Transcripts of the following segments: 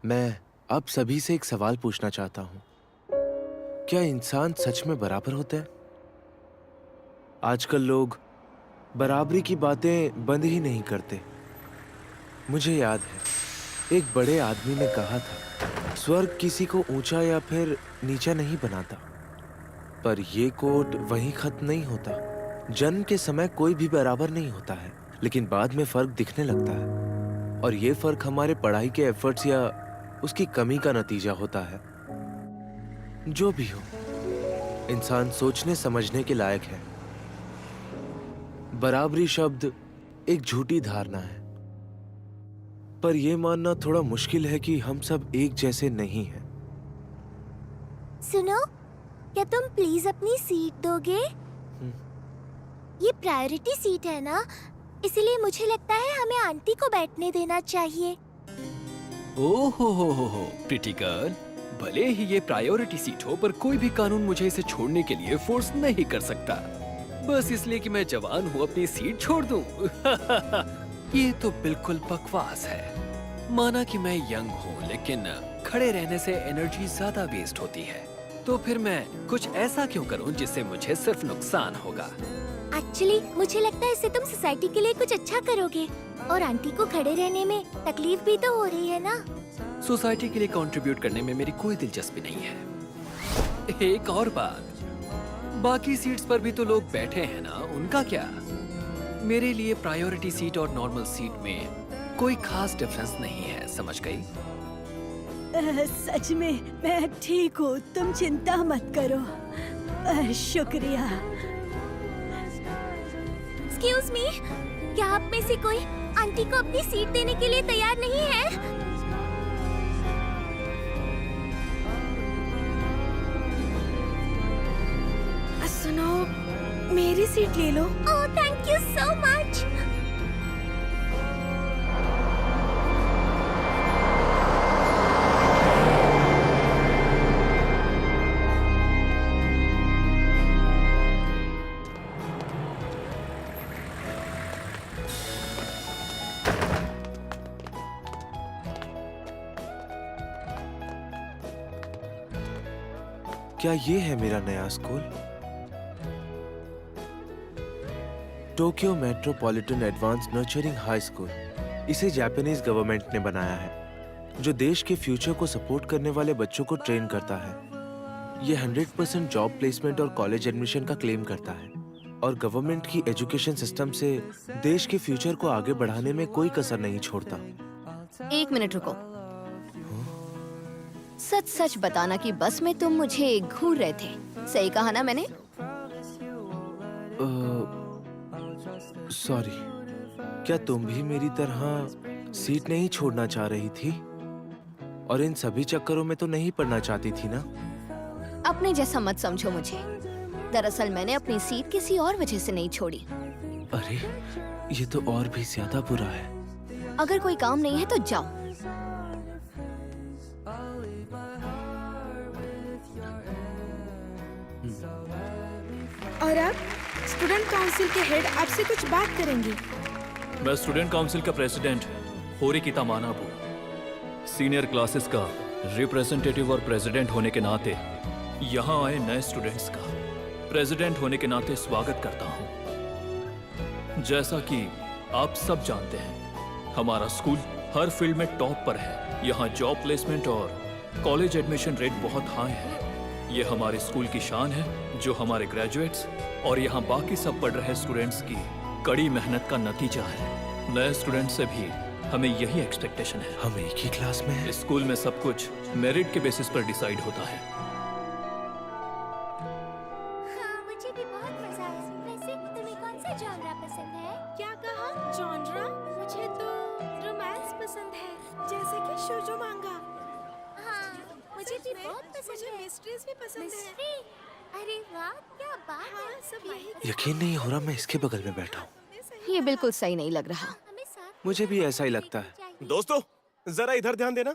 मैं आप सभी से एक सवाल पूछना चाहता हूँ। क्या इंसान सच में बराबर होते हैं? आजकल लोग बराबरी की बातें बंद ही नहीं करते। मुझे याद है, एक बड़े आदमी ने कहा था, स्वर्ग किसी को ऊंचा या फिर नीचा नहीं बनाता। पर ये कोट वहीं खत्म नहीं होता। जन्म के समय कोई भी बराबर नहीं होता है, लेकिन बाद में फर्क दिखने लगता है। और ये फर्क हमारे पढ़ाई के एफर्ट्स या उसकी कमी का नतीजा होता है। जो भी हो, इंसान सोचने समझने के लायक है। बराबरी शब्द एक झूठी धारणा है, पर यह मानना थोड़ा मुश्किल है कि हम सब एक जैसे नहीं हैं। सुनो, क्या तुम प्लीज अपनी सीट दोगे? ये प्रायोरिटी सीट है ना, इसलिए मुझे लगता है हमें आंटी को बैठने देना चाहिए। ओहो प्रिटी गर्ल, भले ही ये प्रायोरिटी सीट हो, पर कोई भी कानून मुझे इसे छोड़ने के लिए फोर्स नहीं कर सकता। बस इसलिए कि मैं जवान हूँ अपनी सीट छोड़ दूँ। ये तो बिल्कुल बकवास है। माना कि मैं यंग हूँ, लेकिन खड़े रहने से एनर्जी ज्यादा वेस्ट होती है, तो फिर मैं कुछ ऐसा क्यों करूँ जिससे मुझे सिर्फ नुकसान होगा। एक्चुअली मुझे लगता है इससे तुम सोसाइटी के लिए कुछ अच्छा करोगे, और आंटी को खड़े रहने में तकलीफ भी तो हो रही है ना। सोसाइटी के लिए कंट्रीब्यूट करने में मेरी कोई दिलचस्पी नहीं है। एक और बात, बाकी सीट्स पर भी तो लोग बैठे हैं ना, उनका क्या? मेरे लिए प्रायोरिटी सीट और नॉर्मल सीट में कोई खास डिफरेंस नहीं है, समझ गई? सच में मैं ठीक हूँ, तुम चिंता मत करो। शुक्रिया। एक्सक्यूज मी, क्या आप में से कोई आंटी को अपनी सीट देने के लिए तैयार नहीं है? सुनो, मेरी सीट ले लो। ओह, थैंक यू सो मच। क्या ये है मेरा नया school? Tokyo metropolitan advance nurturing high school. इसे जापानीज गवर्नमेंट ने बनाया है, जो देश के फ्यूचर को सपोर्ट करने वाले बच्चों को ट्रेन करता है। ये 100% जॉब प्लेसमेंट और कॉलेज एडमिशन का क्लेम करता है, और गवर्नमेंट की एजुकेशन सिस्टम से देश के फ्यूचर को आगे बढ़ाने में कोई कसर नहीं छोड़ता। एक मिनट रुको। सच सच बताना कि बस में तुम मुझे घूर रहे थे, सही कहा ना मैंने? सॉरी, क्या तुम भी मेरी तरह सीट नहीं छोड़ना चाह रही थी? और इन सभी चक्करों में तो नहीं पड़ना चाहती थी ना? अपने जैसा मत समझो मुझे। दरअसल मैंने अपनी सीट किसी और वजह से नहीं छोड़ी। अरे, ये तो और भी ज्यादा बुरा है। अगर कोई काम नहीं है तो जाओ। और अब स्टूडेंट काउंसिल के हेड आपसे कुछ बात करेंगे। मैं स्टूडेंट काउंसिल का प्रेसिडेंट होरिकिता मानाबू, सीनियर क्लासेस का रिप्रेजेंटेटिव और प्रेसिडेंट होने के नाते यहाँ आए नए स्टूडेंट्स का प्रेसिडेंट होने के नाते स्वागत करता हूँ। जैसा कि आप सब जानते हैं, हमारा स्कूल हर फील्ड में टॉप पर है। यहाँ जॉब प्लेसमेंट और कॉलेज एडमिशन रेट बहुत हाई है। ये हमारे स्कूल की शान है, जो हमारे ग्रेजुएट्स और यहाँ बाकी सब पढ़ रहे स्टूडेंट्स की कड़ी मेहनत का नतीजा है। नए स्टूडेंट से भी हमें यही एक्सपेक्टेशन है। हम एक ही क्लास में हैं। इस स्कूल में सब कुछ मेरिट के बेसिस पर डिसाइड होता है। हाँ, मुझे भी बहुत मजा आया। वैसे तुम्हें कौन सा जॉनरा पसंद है? क्या कहा? जॉनरा? मुझे तो रोमांस पसंद है, जैसे कि शोजो मांगा। हाँ, मुझे भी बहुत पसंद मुझे है। मिस्ट्रीज भी पसंद है। मिस्ट्री? अरे वाह, क्या बात है। हाँ, सब यही यकीन नहीं हो रहा मैं इसके बगल में बैठा हूँ। ये बिल्कुल सही नहीं लग रहा। हमें साथ मुझे भी ऐसा ही लगता है। चाहिए। दोस्तों, जरा इधर ध्यान देना।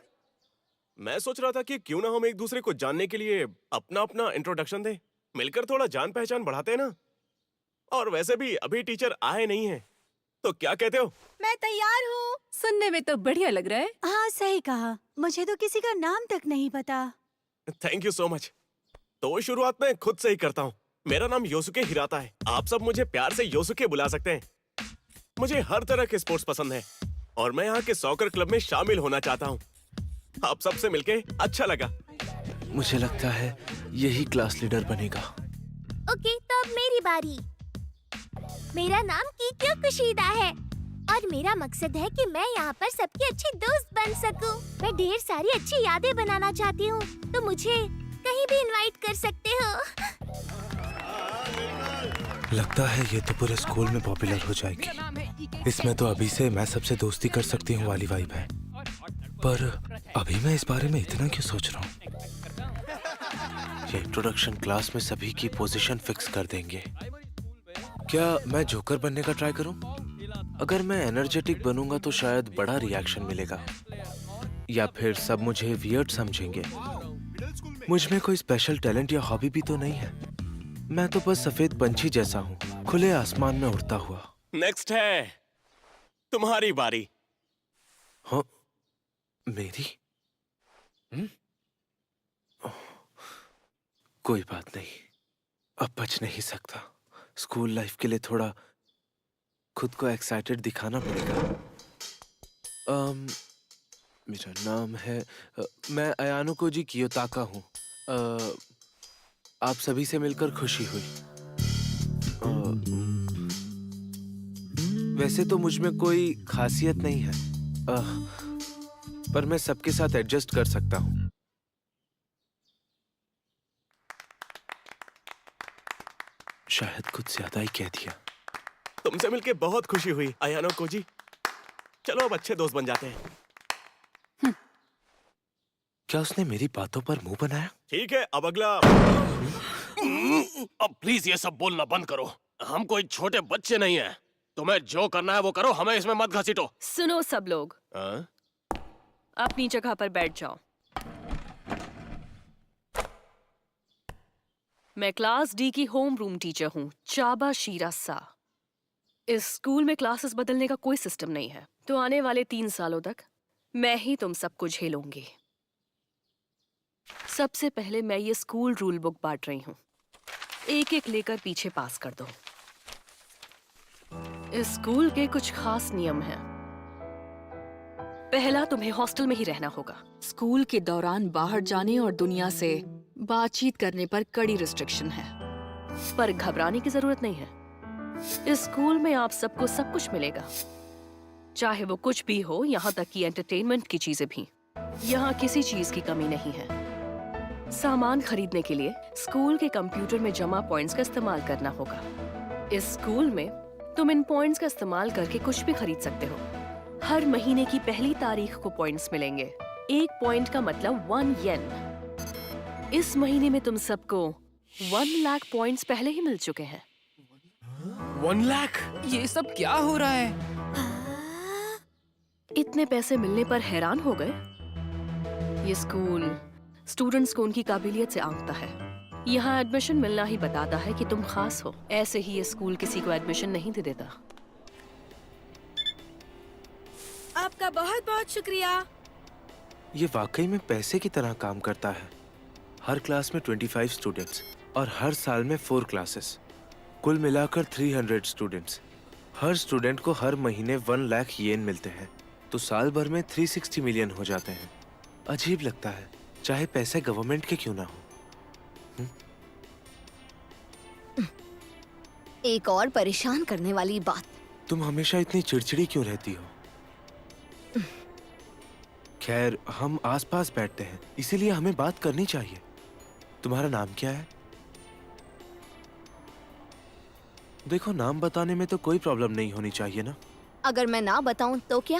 मैं सोच रहा था कि क्यों ना हम एक दूसरे को जानने के लिए अपना अपना इंट्रोडक्शन दें, मिलकर थोड़ा जान पहचान बढ़ाते हैं ना। और वैसे भी अभी टीचर आए नहीं हैं, तो क्या कहते हो? मैं तैयार हूँ। सुनने में तो बढ़िया लग रहा है। हाँ सही कहा, मुझे तो किसी का नाम तक नहीं पता। Thank you so much. तो शुरुआत में खुद से ही करता हूँ। मेरा नाम योसुके हिराता है। आप सब मुझे प्यार से योसुके बुला सकते हैं। मुझे हर तरह के स्पोर्ट्स पसंद है और मैं यहाँ के सॉकर क्लब में शामिल होना चाहता हूँ। आप सबसे मिलके अच्छा लगा। मुझे लगता है यही क्लास लीडर बनेगा। ओके, तो अब मेरी बारी। मेरा नाम कीक्यो कुशीदा है और मेरा मकसद है कि मैं यहाँ पर सबकी अच्छी दोस्त बन सकूं। मैं ढेर सारी अच्छी यादें बनाना चाहती हूँ, तो मुझे कहीं भी इनवाइट कर सकते हो। लगता है ये तो पूरे स्कूल में पॉपुलर हो जाएगी। इसमें तो अभी से मैं सबसे दोस्ती कर सकती हूँ वाली वाइब है। पर अभी मैं इस बारे में इतना क्यों सोच रहा हूँ? ये इंट्रोडक्शन क्लास में सभी की पोजीशन फिक्स कर देंगे। क्या मैं जोकर बनने का ट्राई करूं? अगर मैं एनर्जेटिक बनूंगा तो शायद बड़ा रिएक्शन मिलेगा, या फिर सब मुझे वियर्ड समझेंगे। मुझ में कोई स्पेशल टैलेंट या हॉबी भी तो नहीं है। मैं तो बस सफेद पंछी जैसा हूँ, खुले आसमान में उड़ता हुआ। नेक्स्ट है तुम्हारी बारी। हाँ, मेरी? कोई बात नहीं, अब बच नहीं सकता। स्कूल लाइफ के लिए थोड़ा खुद को एक्साइटेड दिखाना पड़ेगा। मेरा नाम है मैं अयानो कोजी कियोताका हूँ। आप सभी से मिलकर खुशी हुई। वैसे तो मुझ में कोई खासियत नहीं है, पर मैं सबके साथ एडजस्ट कर सकता हूँ। शायद कुछ ज्यादा ही कह दिया। तुमसे मिलके बहुत खुशी हुई अयानो कोजी। चलो अब अच्छे दोस्त बन जाते हैं। क्या उसने मेरी बातों पर मुंह बनाया? ठीक है, अब अगला। अब प्लीज ये सब बोलना बंद करो। हम कोई छोटे बच्चे नहीं हैं। तुम्हें जो करना है वो करो, हमें इसमें मत घसीटो। सुनो सब लोग, हाँ? अपनी जगह पर बैठ जाओ। मैं क्लास डी की होम रूम टीचर हूँ, चाबा शीरासा। इस स्कूल में क्लासेस बदलने का कोई सिस्टम नहीं है, तो आने वाले 3 सालों तक मैं ही तुम सबको झेलूंगी। सबसे पहले मैं ये स्कूल रूल बुक बांट रही हूँ, एक एक लेकर पीछे पास कर दो। इस स्कूल के कुछ खास नियम हैं। पहला, तुम्हें हॉस्टल में ही रहना होगा। स्कूल के दौरान बाहर जाने और दुनिया से बातचीत करने पर कड़ी रिस्ट्रिक्शन है, पर घबराने की जरूरत नहीं है। इस स्कूल में आप सबको सब कुछ मिलेगा, चाहे वो कुछ भी हो, यहाँ तक कि एंटरटेनमेंट की चीजें भी। यहाँ किसी चीज की कमी नहीं है। सामान खरीदने के लिए स्कूल के कंप्यूटर में जमा पॉइंट्स का इस्तेमाल करना होगा। इस स्कूल में तुम इन पॉइंट्स का इस्तेमाल करके कुछ भी खरीद सकते हो। हर महीने की पहली तारीख को पॉइंट्स मिलेंगे। 1 पॉइंट का मतलब 1 येन। इस महीने में तुम सबको 1 लाख पॉइंट्स पहले ही मिल चुके हैं। 1 लाख? ये सब क्या हो रहा है? इतने पैसे मिलने पर हैरान हो गए? ये स्कूल स्टूडेंट्स को उनकी काबिलियत से आंकता है। यहाँ एडमिशन मिलना ही बताता है कि तुम खास हो। ऐसे ही ये स्कूल किसी को एडमिशन नहीं दे देता। आपका बहुत बहुत शुक्रिया। ये वाकई में पैसे की तरह काम करता है। हर क्लास में 25 स्टूडेंट्स और हर साल में 4 क्लासेस, कुल मिलाकर 300 स्टूडेंट्स। हर स्टूडेंट को हर महीने 1 लाख येन मिलते हैं, तो साल भर में 360 मिलियन हो जाते हैं। अजीब लगता है, चाहे पैसे गवर्नमेंट के क्यों ना हो। एक और परेशान करने वाली बात। तुम हमेशा इतनी चिड़चिड़ी क्यों रहती हो? खैर, हम आसपास बैठते हैं, इसीलिए हमें बात करनी चाहिए। तुम्हारा नाम क्या है? देखो, नाम बताने में तो कोई प्रॉब्लम नहीं होनी चाहिए ना। अगर मैं ना बताऊं तो क्या?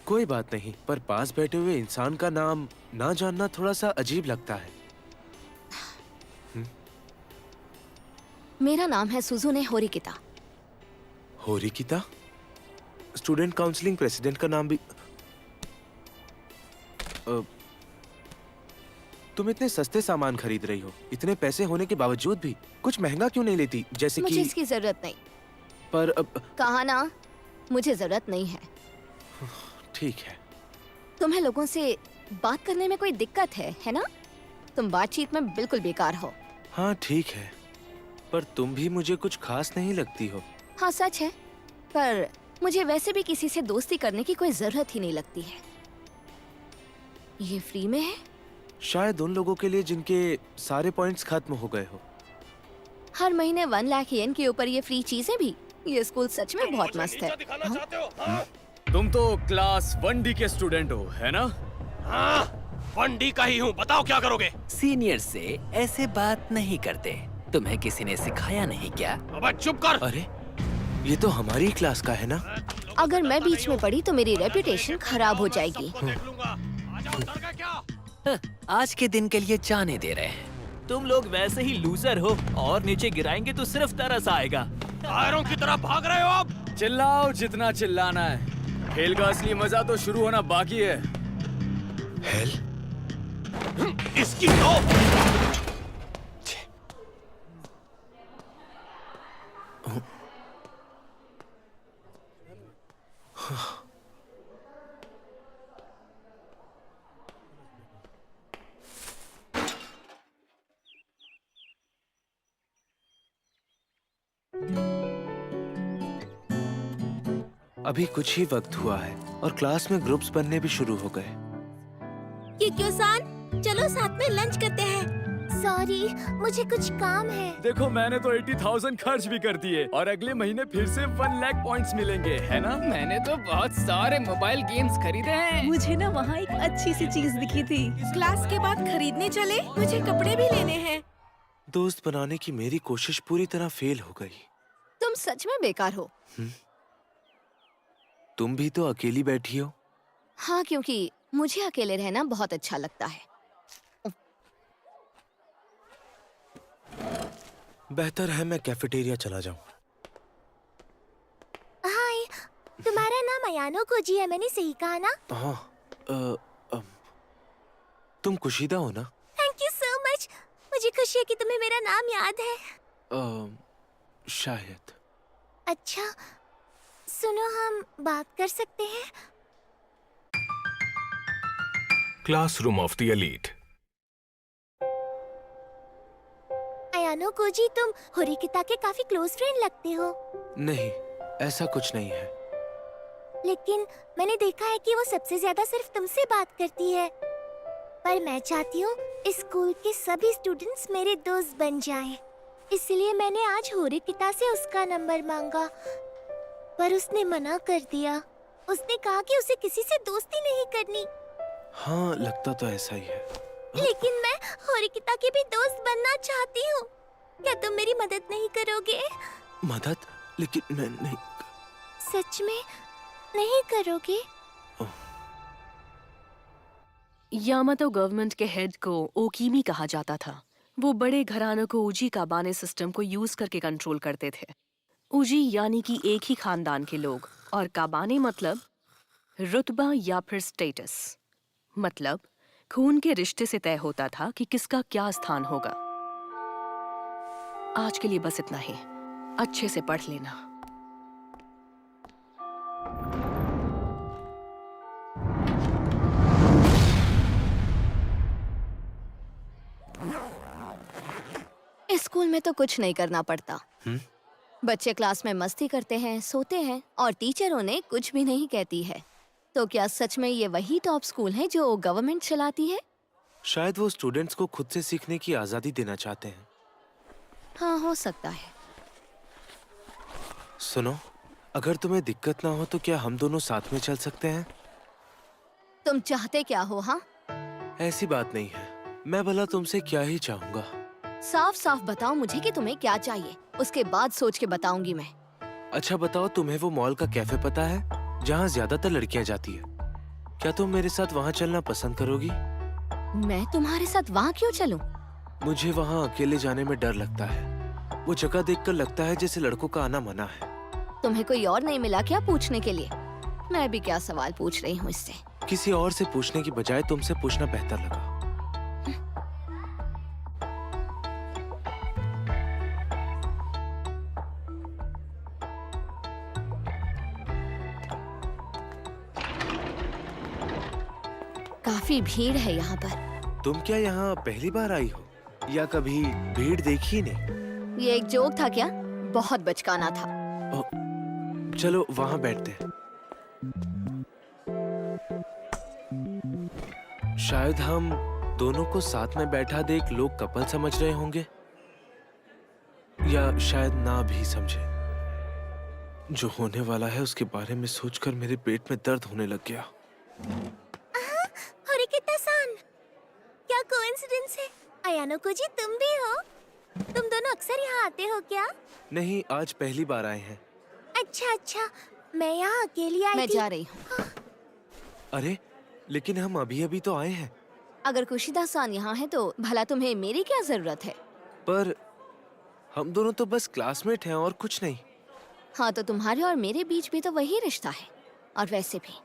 कोई बात नहीं, पर पास बैठे हुए इंसान का नाम ना जानना थोड़ा सा अजीब लगता है। मेरा नाम है सुजुने होरिकिता। होरिकिता? स्टूडेंट काउंसलिंग प्रेसिडेंट का नाम भी। तुम इतने सस्ते सामान खरीद रही हो, इतने पैसे होने के बावजूद भी कुछ महंगा क्यों नहीं लेती, जैसे मुझे कि? इसकी जरूरत नहीं। पर कहा ना, मुझे जरूरत नहीं है। ठीक है। तुम्हें लोगों से बात करने में कोई दिक्कत है ना? तुम बातचीत में बिल्कुल बेकार हो। हाँ ठीक है, पर तुम भी मुझे कुछ खास नहीं लगती हो। हाँ सच है, पर मुझे वैसे भी किसी से दोस्ती करने की कोई जरूरत ही नहीं लगती है। ये फ्री में है? शायद उन लोगों के लिए जिनके सारे पॉइंट्स खत्म हो गए हो। हर महीने 1 लाख येन के ऊपर ये फ्री चीजें भी। ये स्कूल सच में बहुत मस्त है। तुम तो क्लास 1D के स्टूडेंट हो, है ना? हाँ, 1D का ही हूँ। बताओ क्या करोगे? सीनियर से ऐसे बात नहीं करते। तुम्हें किसी ने सिखाया नहीं क्या? अबे चुप कर। अरे ये तो हमारी क्लास का है ना? अगर मैं बीच में पड़ी तो मेरी रेपुटेशन खराब हो जाएगी। देख लूंगा। आजा, डर गए क्या? आज के दिन के लिए जाने दे रहे हैं। तुम लोग वैसे ही लूजर हो और नीचे गिराएंगे तो सिर्फ तरस आएगा। टायरों की तरह भाग रहे हो आप। चिल्लाओ जितना चिल्लाना है। खेल का असली मजा तो शुरू होना बाकी है। हेल? इसकी तो अभी कुछ ही वक्त हुआ है और क्लास में ग्रुप्स बनने भी शुरू हो गए। किक्यो-सान, चलो साथ में लंच करते हैं। सॉरी, मुझे कुछ काम है। देखो मैंने तो 80,000 खर्च भी कर दिए और अगले महीने फिर से 1 लाख पॉइंट्स मिलेंगे, है ना? मैंने तो बहुत सारे मोबाइल गेम्स खरीदे हैं। मुझे ना वहाँ एक अच्छी सी चीज दिखी थी। क्लास के बाद खरीदने चले? मुझे कपड़े भी लेने हैं। दोस्त बनाने की मेरी कोशिश पूरी तरह फेल हो गई। तुम सच में बेकार हो। तुम भी तो अकेली बैठी हो। हाँ, क्योंकि मुझे अकेले रहना बहुत अच्छा लगता है। बेहतर है मैं कैफेटेरिया चला जाऊं। हाय, तुम्हारा नाम अयानो कोजी है, मैंने सही कहा ना? हाँ, तुम कुशीदा हो ना? Thank you so much. मुझे खुशी है कि तुम्हें मेरा नाम याद है। शायद। अच्छा, सुनो, हम बात कर सकते हैं? Classroom of the elite. Ayanokoji, तुम होरिकिता के काफी क्लोज फ्रेंड लगते हो। नहीं, ऐसा कुछ नहीं है। लेकिन मैंने देखा है कि वो सबसे ज्यादा सिर्फ तुमसे बात करती है। पर मैं चाहती हूँ इस स्कूल के सभी स्टूडेंट्स मेरे दोस्त बन जाएं। इसलिए मैंने आज होरिकिता से उसका नंबर मांगा, पर उसने मना कर दिया। उसने कहा कि उसे किसी से दोस्ती नहीं करनी। हाँ, लगता तो ऐसा ही है। लेकिन मैं होरिकिता की भी दोस्त बनना चाहती हूँ। क्या तुम मेरी मदद नहीं करोगे? मदद? लेकिन मैं नहीं। सच में नहीं करोगे? यामातो गवर्नमेंट के हेड को ओकीमी कहा जाता था। वो बड़े घरानों को उजी काबाने सिस्टम को यूज करके कंट्रोल करते थे। उजी यानी कि एक ही खानदान के लोग, और काबाने मतलब रुतबा या फिर स्टेटस, मतलब खून के रिश्ते से तय होता था कि किसका क्या स्थान होगा। आज के लिए बस इतना ही। अच्छे से पढ़ लेना। इस स्कूल में तो कुछ नहीं करना पड़ता। बच्चे क्लास में मस्ती करते हैं, सोते हैं और टीचर उन्हें कुछ भी नहीं कहती है। तो क्या सच में ये वही टॉप स्कूल है जो गवर्नमेंट चलाती है? शायद वो स्टूडेंट्स को खुद से सीखने की आजादी देना चाहते हैं। हाँ, हो सकता है। सुनो, अगर तुम्हें दिक्कत ना हो तो क्या हम दोनों साथ में चल सकते हैं? तुम चाहते क्या हो? हाँ, ऐसी बात नहीं है। मैं भला तुमसे क्या ही चाहूंगा। साफ साफ बताओ मुझे कि तुम्हें क्या चाहिए, उसके बाद सोच के बताऊंगी मैं। अच्छा बताओ, तुम्हें वो मॉल का कैफे पता है जहाँ ज्यादातर लड़कियाँ जाती है? क्या तुम मेरे साथ वहाँ चलना पसंद करोगी? मैं तुम्हारे साथ वहाँ क्यों चलूं? मुझे वहाँ अकेले जाने में डर लगता है। वो जगह देखकर लगता है जैसे लड़कों का आना मना है। तुम्हें कोई और नहीं मिला क्या पूछने के लिए? मैं भी क्या सवाल पूछ रही हूँ इससे। किसी और से पूछने की बजाय तुमसे पूछना बेहतर लगा। काफी भीड़ है यहाँ पर। तुम क्या यहाँ पहली बार आई हो या कभी भीड़ देखी नहीं? ये एक जोक था क्या? बहुत बचकाना था। ओ, चलो वहाँ बैठते हैं। शायद हम दोनों को साथ में बैठा देख लोग कपल समझ रहे होंगे, या शायद ना भी समझे। जो होने वाला है उसके बारे में सोचकर मेरे पेट में दर्द होने लग गया। होरिकिता-सान, क्या कोइंसिडेंस है? अयानो को जी तुम भी हो? तुम दोनों अक्सर यहाँ आते हो क्या? नहीं, आज पहली बार आए हैं। अच्छा, मैं यहाँ अकेली आई मैं थी। जा रही हूँ। अरे लेकिन हम अभी अभी तो आए हैं। अगर कुशिदा-सान यहाँ है तो भला तुम्हें मेरी क्या जरूरत है? पर हम दोनों तो बस क्लासमेट हैं और कुछ नहीं। हाँ, तो तुम्हारे और मेरे बीच भी तो वही रिश्ता है। और वैसे भी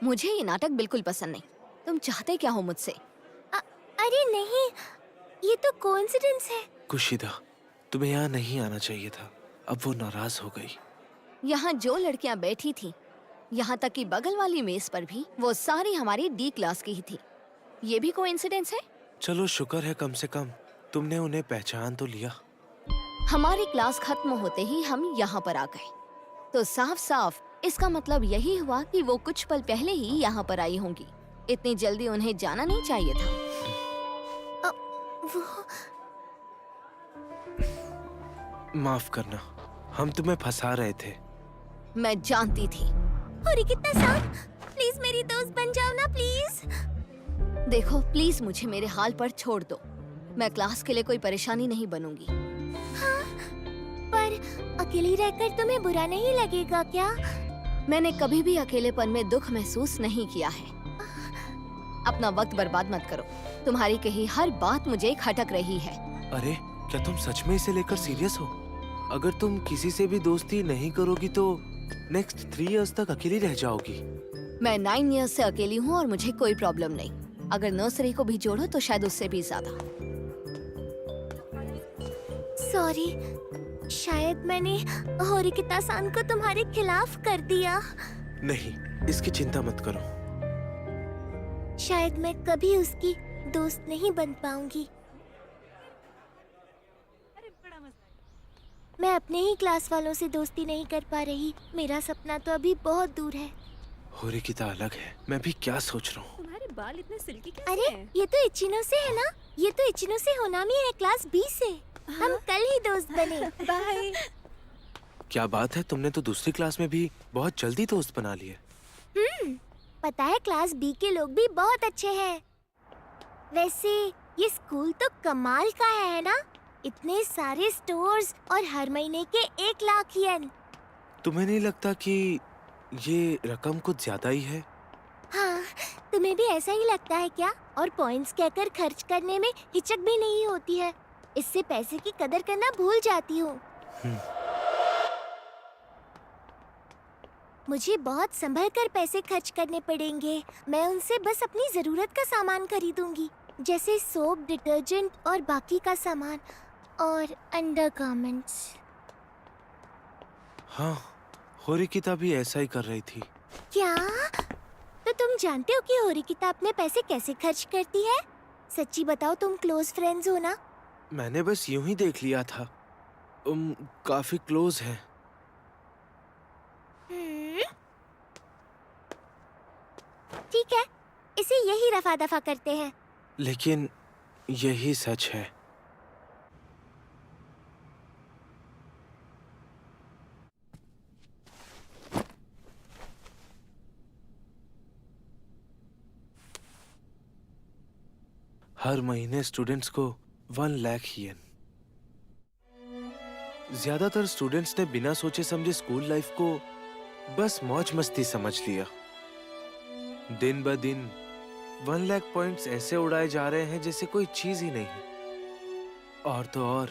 मुझे ये नाटक बिल्कुल पसंद नहीं। तुम चाहते क्या हो मुझसे? अरे नहीं, ये तो कोइंसिडेंस है। कुशिदा, तुम्हें यहाँ नहीं आना चाहिए था। अब वो नाराज हो गई। यहाँ जो लड़कियाँ बैठी थी, यहाँ तक कि बगल वाली मेज पर भी, वो सारी हमारी डी क्लास की ही थी। ये भी कोइंसिडेंस है? चलो शुक्र है कम से कम तुमने उन्हें पहचान तो लिया। हमारी क्लास खत्म होते ही हम यहाँ पर आ गए, तो साफ साफ इसका मतलब यही हुआ कि वो कुछ पल पहले ही यहाँ पर आई होंगी। इतनी जल्दी उन्हें जाना नहीं चाहिए था। वो माफ करना, हम तुम्हें फंसा रहे थे। मैं जानती थी। होरिकिता-सान, प्लीज मेरी दोस्त बन जाओ ना प्लीज। देखो प्लीज मुझे मेरे हाल पर छोड़ दो। मैं क्लास के लिए कोई परेशानी नहीं बनूंगी। पर अकेली रहकर तुम्हें बुरा नहीं लगेगा क्या? मैंने कभी भी अकेलेपन में दुख महसूस नहीं किया है। अपना वक्त बर्बाद मत करो। तुम्हारी कही हर बात मुझे खटक रही है। अरे क्या तुम सच में इसे लेकर सीरियस हो? अगर तुम किसी से भी दोस्ती नहीं करोगी तो नेक्स्ट 3 इयर्स तक अकेली रह जाओगी। मैं 9 इयर्स से अकेली हूँ और मुझे कोई प्रॉब्लम नहीं। अगर नर्सरी को भी जोड़ो तो शायद उससे भी ज्यादा। सॉरी, शायद मैंने होरिकिता-सान को तुम्हारे खिलाफ कर दिया। नहीं, इसकी चिंता मत करो। शायद मैं कभी उसकी दोस्त नहीं बन पाऊंगी। मैं अपने ही क्लास वालों से दोस्ती नहीं कर पा रही। मेरा सपना तो अभी बहुत दूर है। होरिकिता अलग है, मैं भी क्या सोच रहा हूँ। तुम्हारे बाल इतने सिल्की कैसे अरे हैं? ये तो इचिनो से है ना? ये तो इचिनो से होनामी है, क्लास B से। हम कल ही दोस्त बने। बाय। क्या बात है, तुमने तो दूसरी क्लास में भी बहुत जल्दी दोस्त बना लिए। पता है क्लास B के लोग भी बहुत अच्छे हैं। वैसे ये स्कूल तो कमाल का है ना? इतने सारे स्टोर्स और हर महीने के 1 लाख येन। तुम्हें नहीं लगता कि ये रकम कुछ ज्यादा ही है? हाँ, तुम्हें भी ऐसा ही लगता है क्या? और पॉइंट्स कहकर खर्च करने में हिचक भी नहीं होती है। इससे पैसे की कदर करना भूल जाती हूँ। मुझे बहुत संभल कर पैसे खर्च करने पड़ेंगे। मैं उनसे बस अपनी जरूरत का सामान खरीदूंगी, जैसे सोप, डिटर्जेंट और बाकी का सामान और अंडरगारमेंट्स। हाँ, होरिकिता भी ऐसा ही कर रही थी। क्या? तो तुम जानते हो कि होरिकिता अपने पैसे कैसे खर्च करती है? सच्ची बताओ, तुम क्लोज फ्रेंड्स हो ना? मैंने बस यूं ही देख लिया था। काफी क्लोज है। ठीक है, इसे यही रफा दफा करते हैं। लेकिन यही सच है। हर महीने स्टूडेंट्स को 1 लाख येन। ज्यादातर स्टूडेंट्स ने बिना सोचे समझे स्कूल लाइफ को बस मौज मस्ती समझ लिया। दिन ब दिन 1 लाख पॉइंट्स ऐसे उड़ाए जा रहे हैं जैसे कोई चीज ही नहीं। और तो और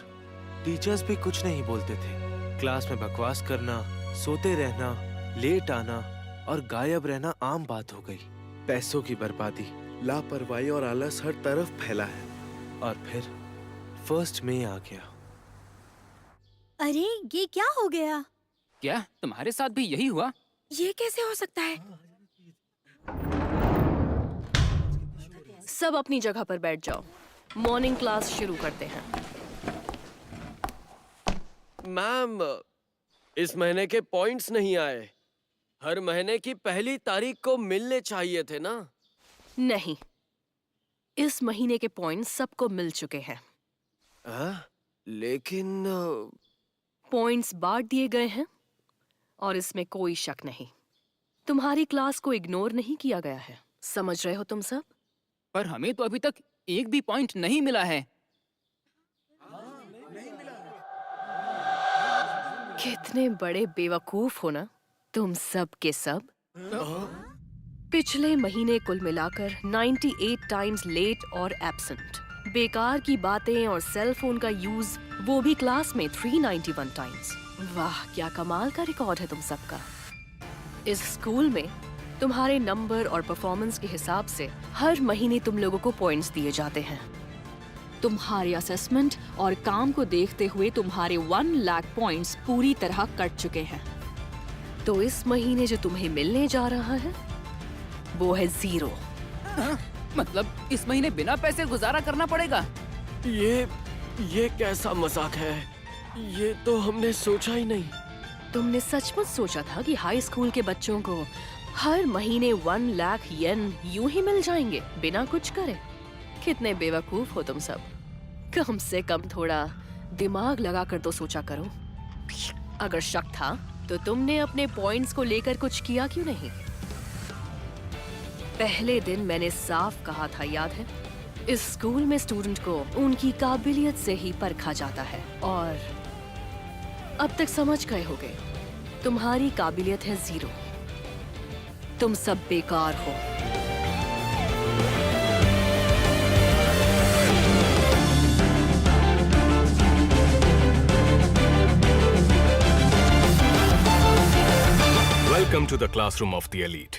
टीचर्स भी कुछ नहीं बोलते थे। क्लास में बकवास करना, सोते रहना, लेट आना और गायब रहना आम बात हो गई। पैसों की बर्बादी, लापरवाही और आलस हर तरफ फैला है। और फिर 1 मई आ गया। अरे ये क्या हो गया? क्या तुम्हारे साथ भी यही हुआ? ये कैसे हो सकता है? सब अपनी जगह पर बैठ जाओ। मॉर्निंग क्लास शुरू करते हैं। मैम, इस महीने के पॉइंट्स नहीं आए। हर महीने की पहली तारीख को मिलने चाहिए थे ना? नहीं, इस महीने के पॉइंट्स सबको मिल चुके हैं। लेकिन पॉइंट्स बांट दिए गए हैं और इसमें कोई शक नहीं। तुम्हारी क्लास को इग्नोर नहीं किया गया है। समझ रहे हो तुम सब? पर हमें तो अभी तक एक भी पॉइंट नहीं मिला है। कितने बड़े बेवकूफ हो ना तुम सब के सब। पिछले महीने कुल मिलाकर 98 टाइम्स लेट और एब्सेंट। बेकार की बातें और सेल फोन का यूज, वो भी क्लास में 391 टाइम्स। वाह, क्या कमाल का रिकॉर्ड है तुम सबका। इस स्कूल में तुम्हारे नंबर और परफॉर्मेंस के हिसाब से हर महीने तुम लोगों को पॉइंट्स दिए जाते हैं। तुम्हारे असेसमेंट और काम को देखते हुए तुम्हारे 1 लाख पॉइंट्स पूरी तरह कट चुके हैं। तो इस महीने जो तुम्हें मिलने जा रहा है वो है 0। मतलब इस महीने बिना पैसे गुजारा करना पड़ेगा? ये कैसा मजाक है? ये तो हमने सोचा ही नहीं। तुमने सचमुच सोचा था कि हाई स्कूल के बच्चों को हर महीने 1 लाख येन यूं ही मिल जाएंगे बिना कुछ करे? कितने बेवकूफ हो तुम सब। कम से कम थोड़ा दिमाग लगाकर तो सोचा करो। अगर शक था तो तुमने अपने पॉइंट्स को लेकर कुछ किया क्यों नहीं? पहले दिन मैंने साफ कहा था, याद है? इस स्कूल में स्टूडेंट को उनकी काबिलियत से ही परखा जाता है और अब तक समझ गए होगे तुम्हारी काबिलियत है 0। तुम सब बेकार हो। Welcome to the classroom of the elite.